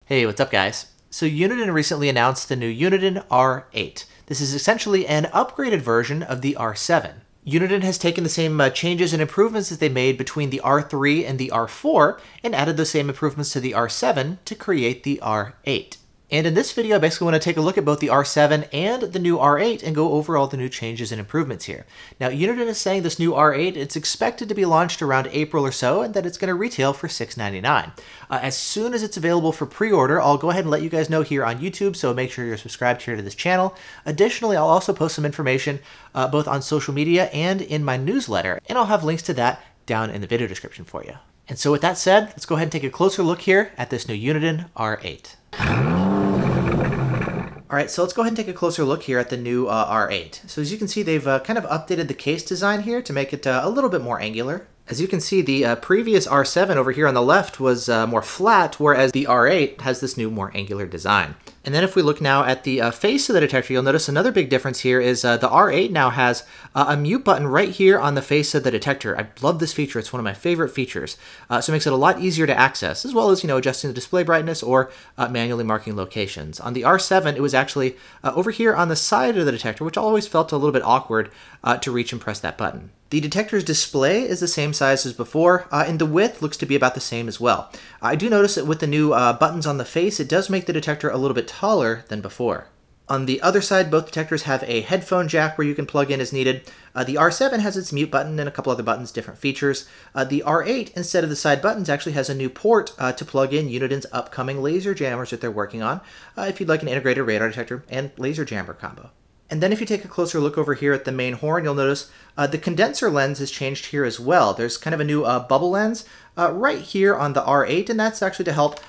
Hey, what's up guys? So Uniden recently announced the new Uniden R8. This is essentially an upgraded version of the R7. Uniden has taken the same changes and improvements that they made between the R3 and the R4 and added those same improvements to the R7 to create the R8. And in this video, I basically want to take a look at both the R7 and the new R8 and go over all the new changes and improvements here. Now, Uniden is saying this new R8, it's expected to be launched around April or so, and that it's going to retail for $699. As soon as it's available for pre-order, I'll go ahead and let you guys know here on YouTube, so make sure you're subscribed here to this channel. Additionally, I'll also post some information both on social media and in my newsletter, and I'll have links to that down in the video description for you. And so with that said, let's go ahead and take a closer look here at this new Uniden R8. All right, so let's go ahead and take a closer look here at the new R8. So as you can see, they've kind of updated the case design here to make it a little bit more angular. As you can see, the previous R7 over here on the left was more flat, whereas the R8 has this new, more angular design. And then if we look now at the face of the detector, you'll notice another big difference here is the R8 now has a mute button right here on the face of the detector. I love this feature. It's one of my favorite features. So it makes it a lot easier to access, as well as, adjusting the display brightness or manually marking locations. On the R7, it was actually over here on the side of the detector, which always felt a little bit awkward to reach and press that button. The detector's display is the same size as before, and the width looks to be about the same as well. I do notice that with the new buttons on the face, it does make the detector a little bit taller than before. On the other side, both detectors have a headphone jack where you can plug in as needed. The R7 has its mute button and a couple other buttons, different features. The R8, instead of the side buttons, actually has a new port to plug in Uniden's upcoming laser jammers that they're working on, if you'd like an integrated radar detector and laser jammer combo. And then if you take a closer look over here at the main horn, you'll notice the condenser lens has changed here as well. There's kind of a new bubble lens right here on the R8, and that's actually to help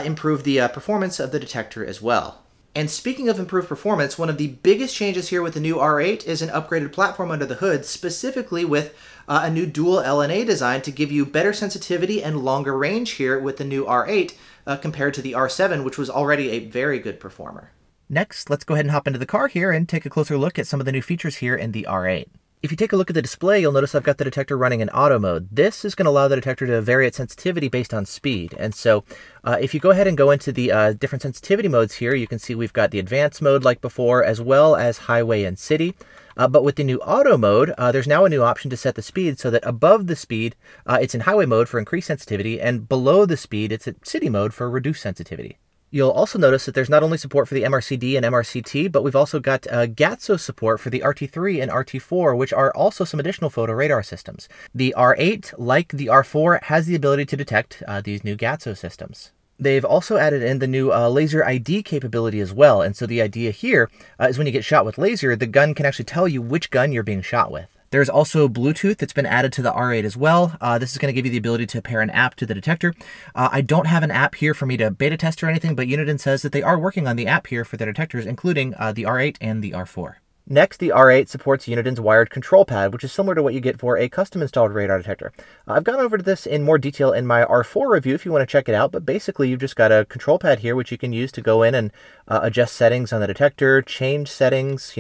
improve the performance of the detector as well. And speaking of improved performance, one of the biggest changes here with the new R8 is an upgraded platform under the hood, specifically with a new dual LNA design to give you better sensitivity and longer range here with the new R8 compared to the R7, which was already a very good performer. Next, let's go ahead and hop into the car here and take a closer look at some of the new features here in the R8. If you take a look at the display, you'll notice I've got the detector running in auto mode. This is going to allow the detector to vary its sensitivity based on speed. And so if you go ahead and go into the different sensitivity modes here, you can see we've got the advanced mode like before, as well as highway and city. But with the new auto mode, there's now a new option to set the speed so that above the speed, it's in highway mode for increased sensitivity, and below the speed, it's at city mode for reduced sensitivity. You'll also notice that there's not only support for the MRCD and MRCT, but we've also got GATSO support for the RT3 and RT4, which are also some additional photo radar systems. The R8, like the R4, has the ability to detect these new GATSO systems. They've also added in the new laser ID capability as well, and so the idea here is when you get shot with laser, the gun can actually tell you which gun you're being shot with. There's also Bluetooth that's been added to the R8 as well. This is going to give you the ability to pair an app to the detector. I don't have an app here for me to beta test or anything, but Uniden says that they are working on the app here for their detectors, including the R8 and the R4. Next, the R8 supports Uniden's wired control pad, which is similar to what you get for a custom installed radar detector. I've gone over to this in more detail in my R4 review if you want to check it out, but basically you've just got a control pad here which you can use to go in and adjust settings on the detector, change settings,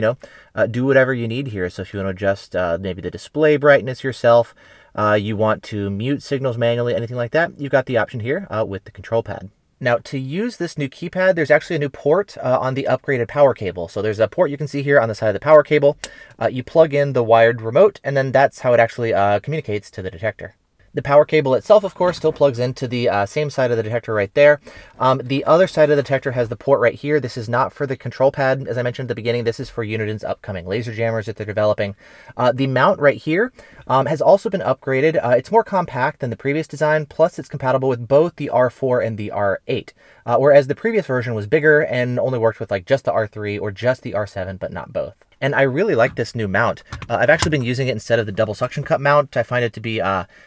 do whatever you need here. So if you want to adjust maybe the display brightness yourself, you want to mute signals manually, anything like that, you've got the option here with the control pad. Now, to use this new keypad, there's actually a new port on the upgraded power cable. So there's a port you can see here on the side of the power cable. You plug in the wired remote, and then that's how it actually communicates to the detector. The power cable itself, of course, still plugs into the same side of the detector right there. The other side of the detector has the port right here. This is not for the control pad. As I mentioned at the beginning, this is for Uniden's upcoming laser jammers that they're developing. The mount right here has also been upgraded. It's more compact than the previous design, plus it's compatible with both the R4 and the R8, whereas the previous version was bigger and only worked with like just the R3 or just the R7, but not both. And I really like this new mount. I've actually been using it instead of the double suction cup mount. I find it to be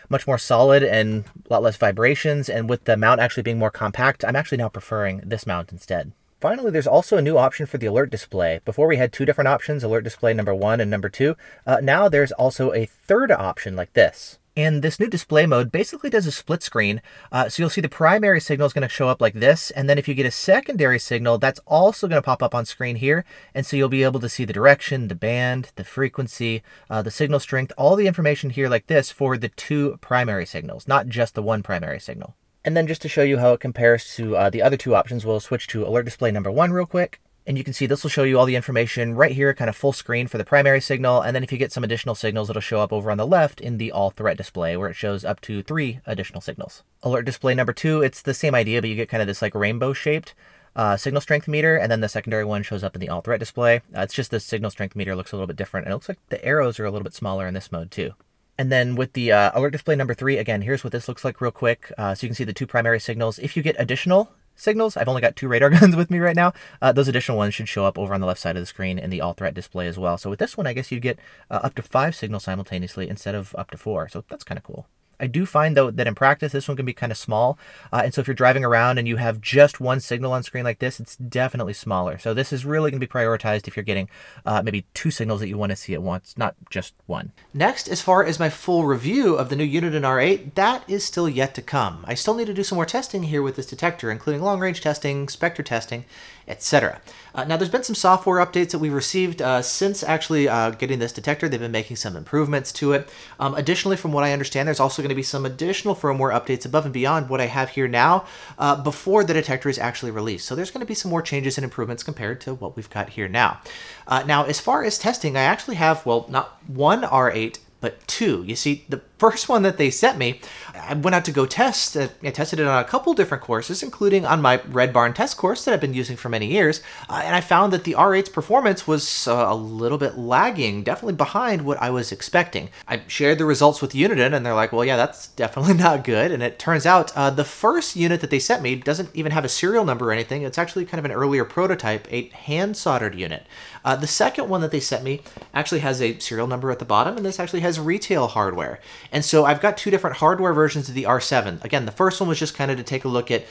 much more solid and a lot less vibrations. And with the mount actually being more compact, I'm actually now preferring this mount instead. Finally, there's also a new option for the alert display. Before we had two different options, alert display number 1 and number 2. Now there's also a third option like this. And this new display mode basically does a split screen. So you'll see the primary signal is going to show up like this. And then if you get a secondary signal, that's also going to pop up on screen here. And so you'll be able to see the direction, the band, the frequency, the signal strength, all the information here like this for the two primary signals, not just the one primary signal. And then just to show you how it compares to the other two options, we'll switch to alert display number 1 real quick. And you can see this will show you all the information right here, kind of full screen for the primary signal. And then if you get some additional signals, it'll show up over on the left in the all threat display where it shows up to 3 additional signals. Alert display number 2, it's the same idea, but you get kind of this like rainbow shaped signal strength meter. And then the secondary one shows up in the all threat display. It's just the signal strength meter looks a little bit different. And it looks like the arrows are a little bit smaller in this mode too. And then with the alert display number 3, again, here's what this looks like real quick. So you can see the 2 primary signals. If you get additional signals, I've only got 2 radar guns with me right now. Those additional ones should show up over on the left side of the screen in the all threat display as well. So with this one, I guess you'd get up to 5 signals simultaneously instead of up to 4. So that's kind of cool. I do find, though, that in practice, this one can be kind of small. And so if you're driving around and you have just one signal on screen like this, it's definitely smaller. So this is really going to be prioritized if you're getting maybe 2 signals that you want to see at once, not just one. Next, as far as my full review of the new Uniden R8, that is still yet to come. I still need to do some more testing here with this detector, including long-range testing, Spectre testing, etc. Now, there's been some software updates that we've received since actually getting this detector. They've been making some improvements to it. Additionally, from what I understand, there's also going to be some additional firmware updates above and beyond what I have here now before the detector is actually released. So there's going to be some more changes and improvements compared to what we've got here now. Now, as far as testing, I actually have, well, not one R8, but 2. You see, the first one that they sent me, I went out to go test. I tested it on a couple different courses, including on my Red Barn test course that I've been using for many years. And I found that the R8's performance was a little bit lagging, definitely behind what I was expecting. I shared the results with Uniden, and they're like, well, yeah, that's definitely not good. And it turns out the first unit that they sent me doesn't even have a serial number or anything. It's actually kind of an earlier prototype, a hand-soldered unit. The second one that they sent me actually has a serial number at the bottom, and this actually has retail hardware. And so I've got 2 different hardware versions of the R7. Again, the first one was just kind of to take a look at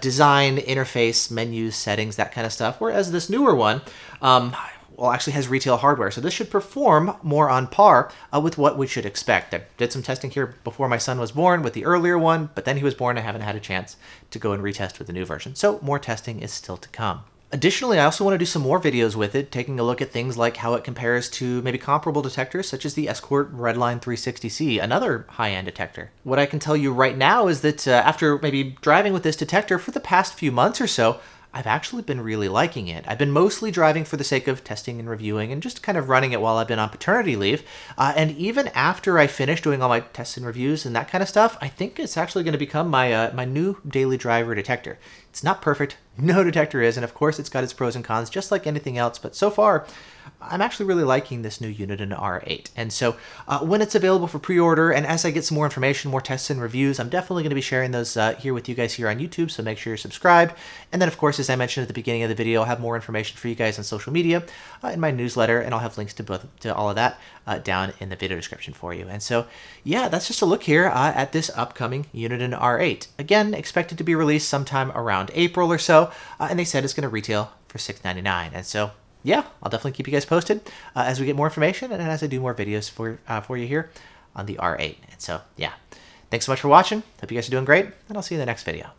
design, interface, menus, settings, that kind of stuff, whereas this newer one, well, actually has retail hardware. So this should perform more on par with what we should expect. I did some testing here before my son was born with the earlier one, but then he was born. I haven't had a chance to go and retest with the new version. So more testing is still to come. Additionally, I also want to do some more videos with it, taking a look at things like how it compares to maybe comparable detectors, such as the Escort Redline 360C, another high-end detector. What I can tell you right now is that after maybe driving with this detector for the past few months or so, I've actually been really liking it. I've been mostly driving for the sake of testing and reviewing and just kind of running it while I've been on paternity leave. And even after I finish doing all my tests and reviews and that kind of stuff, I think it's actually going to become my, my new daily driver detector. It's not perfect. No detector is. And of course, it's got its pros and cons, just like anything else. But so far, I'm actually really liking this new Uniden R8. And so when it's available for pre-order and as I get some more information, more tests and reviews, I'm definitely going to be sharing those here with you guys here on YouTube. So make sure you're subscribed. And then, of course, as I mentioned at the beginning of the video, I'll have more information for you guys on social media in my newsletter. And I'll have links to all of that down in the video description for you. And so, yeah, that's just a look here at this upcoming Uniden R8. Again, expected to be released sometime around April or so. And they said it's going to retail for $6.99. And so, yeah, I'll definitely keep you guys posted as we get more information and as I do more videos for you here on the R8. And so, yeah, thanks so much for watching. Hope you guys are doing great, and I'll see you in the next video.